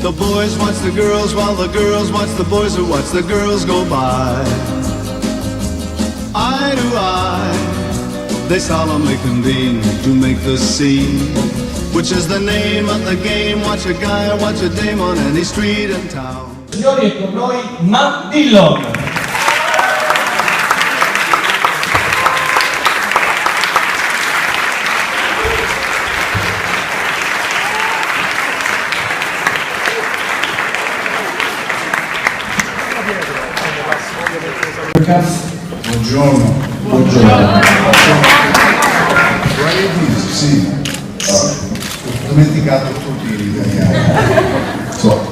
The boys watch the girls while the girls watch the boys who watch the girls go by. Eye to eye, they solemnly convene to make the scene, which is the name of the game. Watch a guy or watch a dame on any street in town. Signori, è con noi Matt Dillon. Buongiorno. Buongiorno. Sì, ho dimenticato tutti gli italiani. So,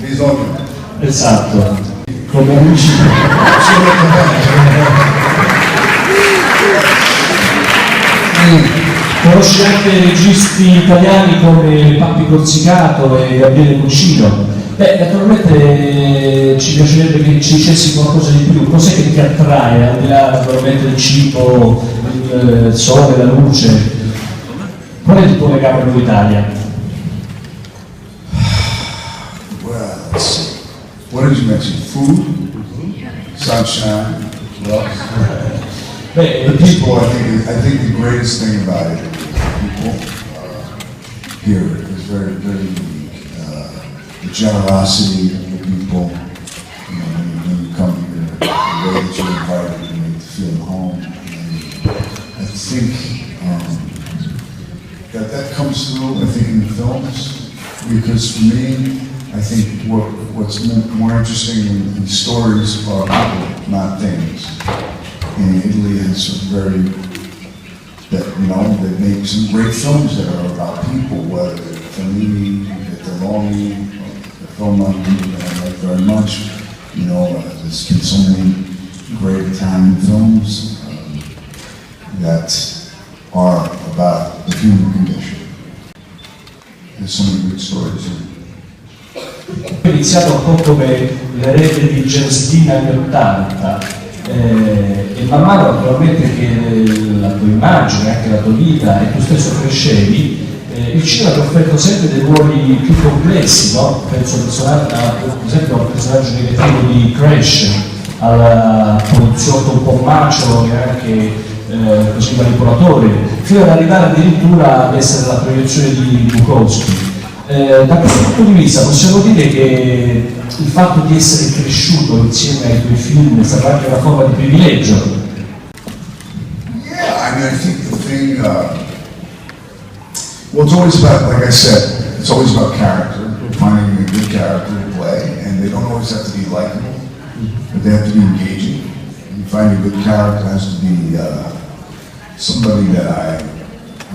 bisogno. Esatto, come amici. Conosci anche registi italiani come Pappi Corsicato e Gabriele Cucino. Beh, naturalmente ci piacerebbe che ci dicessi qualcosa di più. Cos'è che ti attrae, al di là naturalmente del cibo, il sole, la luce? Qual è il tuo legame con l'Italia? Well, let's see. What did you mention? Food, sunshine, love. Beh, The people, I think the greatest thing about it, people here is very, very unique. The generosity of the people, you know, when you come here, the way that you're invited and made to feel at home. And I think that comes through, I think, in the films, because for me, I think what's more interesting in stories are people, not things. And Italy has some they make some great films that are about people, whether Fellini, Telloni, the film that I like very much. You know, there's been so many great Italian films that are about the human condition. There's so many good stories. Ho iniziato un po' come l'erede di Giovane negli anni '80 e man mano naturalmente che la tua immagine, anche la tua vita e tu stesso crescevi, il cinema ti ha offerto sempre dei ruoli più complessi, no? Penso per esempio al personaggio negativo di Crash, al poliziotto un po' macio e anche così manipolatore, fino ad arrivare addirittura ad essere la proiezione di Bukowski. Da questo punto di vista possiamo dire che il fatto di essere cresciuto insieme ai tuoi film è stata anche una forma di privilegio. Yeah, I mean, I think the thing, well, it's always about, like I said, it's always about character, finding a good character to play, and they don't always have to be likable, but they have to be engaging. And finding a good character has to be somebody that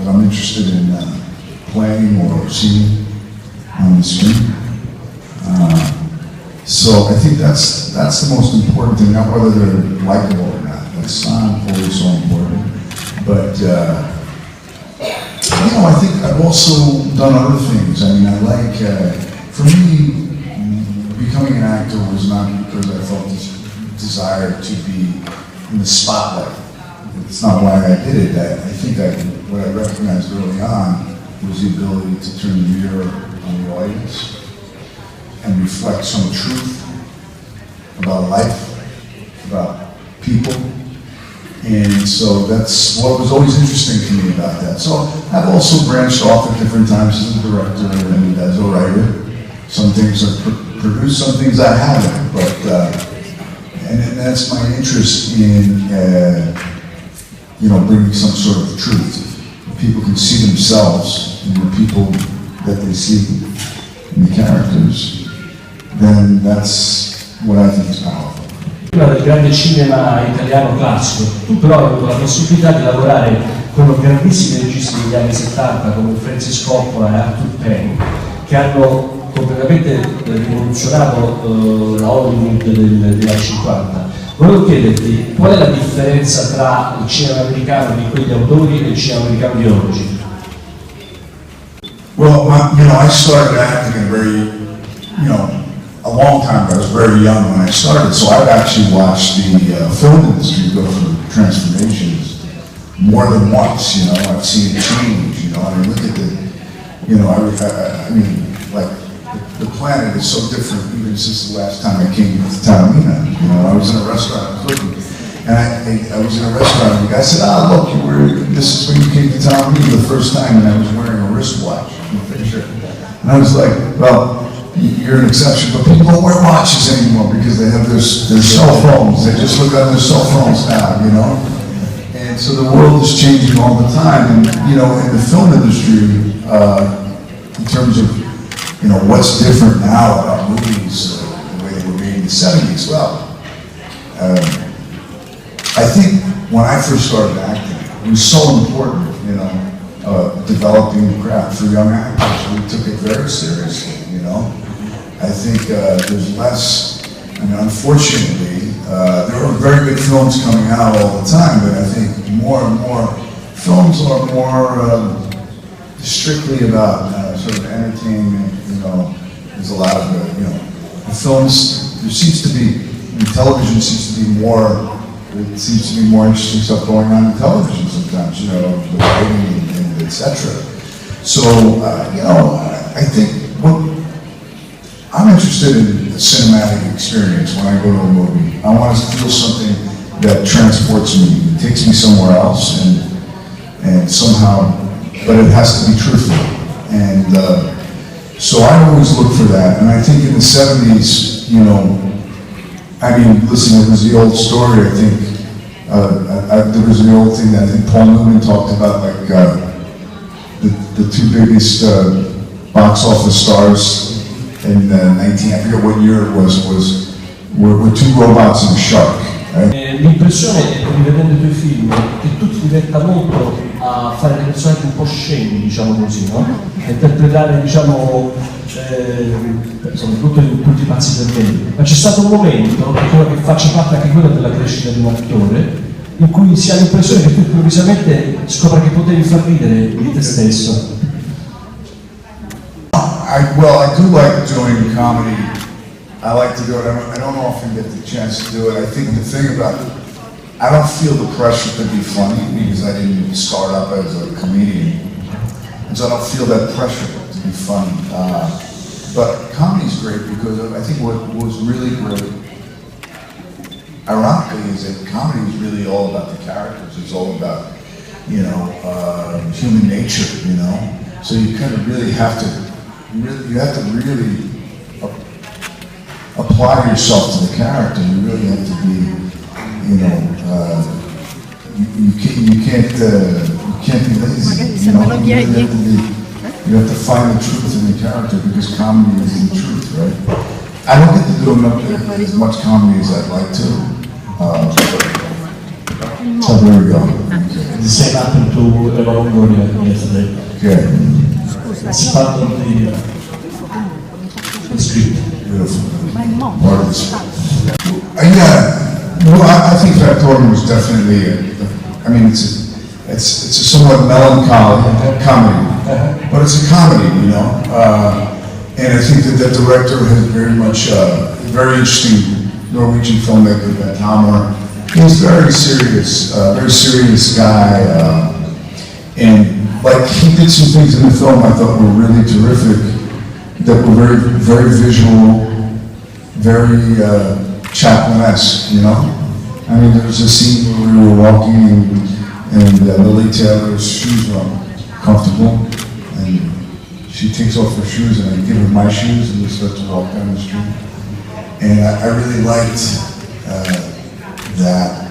I'm interested in playing or seeing on the screen. So I think that's the most important thing, not whether they're likable or not. That's not always so important. But I think I've also done other things. I mean, I like, for me, becoming an actor was not because I felt this desire to be in the spotlight. It's not why I did it. I think what I recognized early on was the ability to turn the mirror on the audience and reflect some truth about life, about people. And so that's what was always interesting to me about that. So I've also branched off at different times as a director and as a writer. Some things I've produced, some things I haven't. But and that's my interest in bringing some sort of truth. People can see themselves in the people that they see in the characters, then that's what I think is powerful. Prima del grande cinema italiano classico, tu però hai avuto la possibilità di lavorare con grandissimi registi degli anni 70 come Francis Coppola e Arthur Penn, che hanno completamente rivoluzionato la Hollywood degli anni 50. Volevo chiederti qual è la differenza tra il cinema americano di quegli autori e il cinema americano di oggi? Well, I started acting a long time ago. I was very young when I started, so I've actually watched the film industry go through transformations more than once. I've seen it change. And I look at the, the planet is so different even since the last time I came to Taormina. You know, I was in a restaurant cooking, and I was in a restaurant, and the guy said, look, this is when you came to Taormina the first time, and I was wearing a wristwatch in the picture. And I was like, well, you're an exception, but people don't wear watches anymore because they have their cell phones. They just look on their cell phones now, you know? And so the world is changing all the time. And, you know, in the film industry, in terms of, you know, what's different now about movies, the way they were made in the 70s, well, I think when I first started acting, it was so important, you know, developing the craft for young actors. We took it very seriously, you know? I think there's less, I mean, unfortunately, there are very good films coming out all the time, but I think more and more films are more strictly about sort of entertainment, you know. There's a lot of, you know, the films, there seems to be, I mean, television seems to be more, there seems to be more interesting stuff going on in television sometimes, you know, the writing and etc. So, you know, I think I'm interested in the cinematic experience when I go to a movie. I want to feel something that transports me, takes me somewhere else, and somehow, but it has to be truthful. And so I always look for that. And I think in the 70s, you know, I mean, listen, it was the old story, I think. There was the old thing that I think Paul Newman talked about, like the two biggest box office stars in 19, I forget what year it was were two robots and a shark. Right? L'impressione, rivedendo i tuoi film, che tu ti diventa molto a fare dei personaggi un po' scemi, diciamo così, no? A interpretare, diciamo, soprattutto in tutti i pazzi per me. Ma c'è stato un momento, che credo che faccia parte anche quello della crescita di un attore, in cui si ha l'impressione che tu improvvisamente scopri che potevi far ridere di te stesso. Well, I do like doing comedy. I like to do it. I don't often get the chance to do it. I think the thing about it, I don't feel the pressure to be funny because I didn't start up as a comedian. And so I don't feel that pressure to be funny. But comedy's great because I think what was really great, ironically, is that comedy is really all about the characters. It's all about, you know, human nature, you know? So you kind of really have to really apply yourself to the character. You really have to be, you know, you can't be lazy. You know, you have to find the truth in the character because comedy is the truth, right? I don't get to do as much comedy as I'd like to. So there we go. The same happened to Eva Longoria yesterday. Okay. It's part of the script. Beautiful. Part of the script. Yeah. Well, I think Factotum was definitely. I mean, it's a somewhat melancholy comedy, but it's a comedy, you know. And I think that the director has very much very interesting Norwegian filmmaker, Ben Hammer. He's very serious guy, and like he did some things in the film I thought were really terrific, that were very, very visual, very Chaplin-esque, you know? I mean, there was a scene where we were walking and Lily Taylor's shoes were uncomfortable, and she takes off her shoes and I give her my shoes and we start to walk down the street. And I really liked that.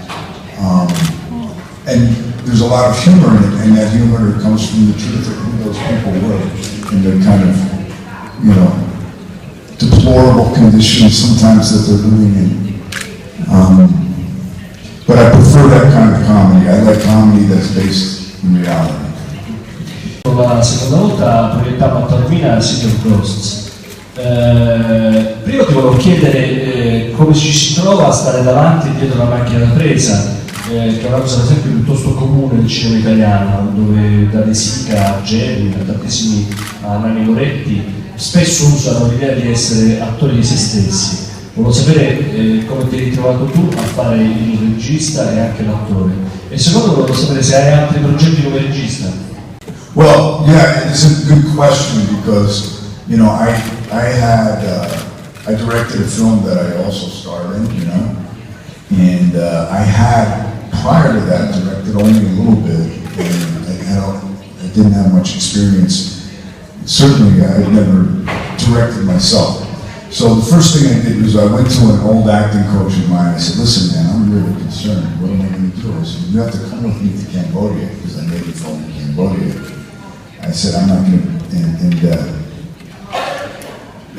And there's a lot of humor in it, and that humor comes from the truth of who those people were and their kind of, you know, deplorable conditions sometimes that they're living in. But I prefer that kind of comedy. I like comedy that's based in reality. La seconda volta proiettiamo a Taormina City of Ghosts. Prima ti volevo chiedere come ci si trova a stare davanti e dietro la macchina da presa, che è una cosa ad esempio piuttosto comune nel cinema italiano, dove da De Sica a Geri, da tantissimi Nanni Moretti, spesso usano l'idea di essere attori di se stessi. Volevo sapere come ti hai ritrovato tu a fare il regista e anche l'attore. E secondo volevo sapere se hai altri progetti come regista. Well, yeah, it's a good question because you know, I directed a film that I also starred in, you know, and I had, prior to that, directed only a little bit, and I didn't have much experience. Certainly, I had never directed myself. So the first thing I did was I went to an old acting coach of mine. I said, listen, man, I'm really concerned. What am I going to do? I said, you have to come with me to Cambodia, because I made a film in Cambodia. I said, I'm not going to,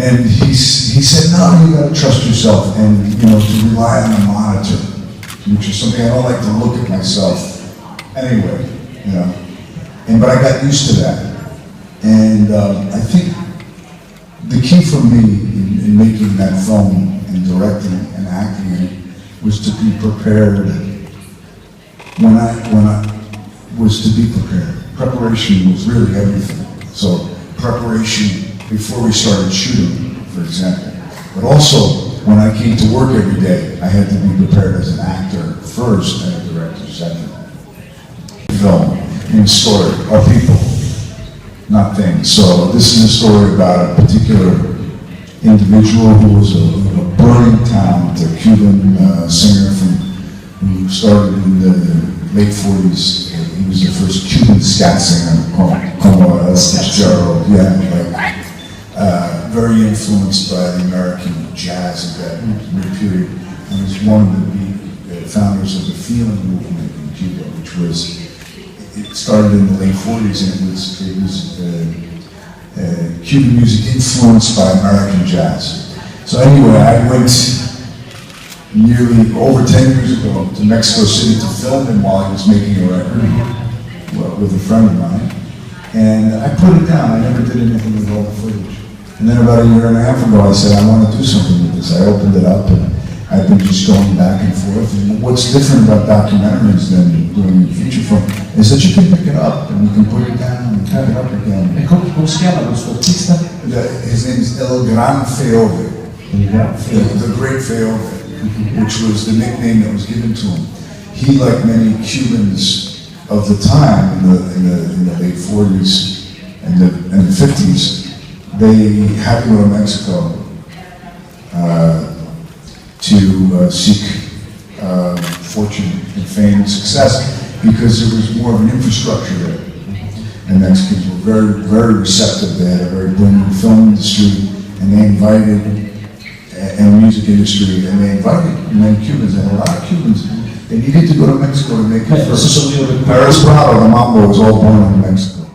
and he said, no, you got to trust yourself, and, you know, to rely on a monitor, which is something I don't like to look at myself anyway, you know. But I got used to that. And I think the key for me in making that film and directing and acting in it was to be prepared. When I was to be prepared. Preparation was really everything. So preparation before we started shooting, for example. But also, when I came to work every day, I had to be prepared as an actor first and a director second. Film and story are people, not things. So this is a story about a particular individual who was a burning talent, a Cuban singer who started in the late 40s. He was the first Cuban scat singer, como Fitzgerald, very influenced by the American jazz of that period, and was one of the founders of the feeling movement in Cuba, which was, it started in the late 40s, and it was Cuban music influenced by American jazz. So anyway, I went nearly over 10 years ago to Mexico City to film him while he was making a record with a friend of mine, and I put it down. I never did anything with all the footage. And then about a year and a half ago, I said, I want to do something with this. I opened it up, and I've been just going back and forth. And what's different about documentaries than doing a feature film is that you can pick it up and you can put it down and pick it up again. E come si chiama questo artista? His name is El Gran Feove, the Great Feove, which was the nickname that was given to him. He, like many Cubans of the time in the late 40s and the 50s, they had to go to Mexico to seek fortune and fame and success, because there was more of an infrastructure there. And Mexicans were very, very receptive. They had a very booming film industry, and they invited, and music industry, and they invited many Cubans, and a lot of Cubans, they needed to go to Mexico to make it first. Paris Prado, the mambo, was all born in Mexico.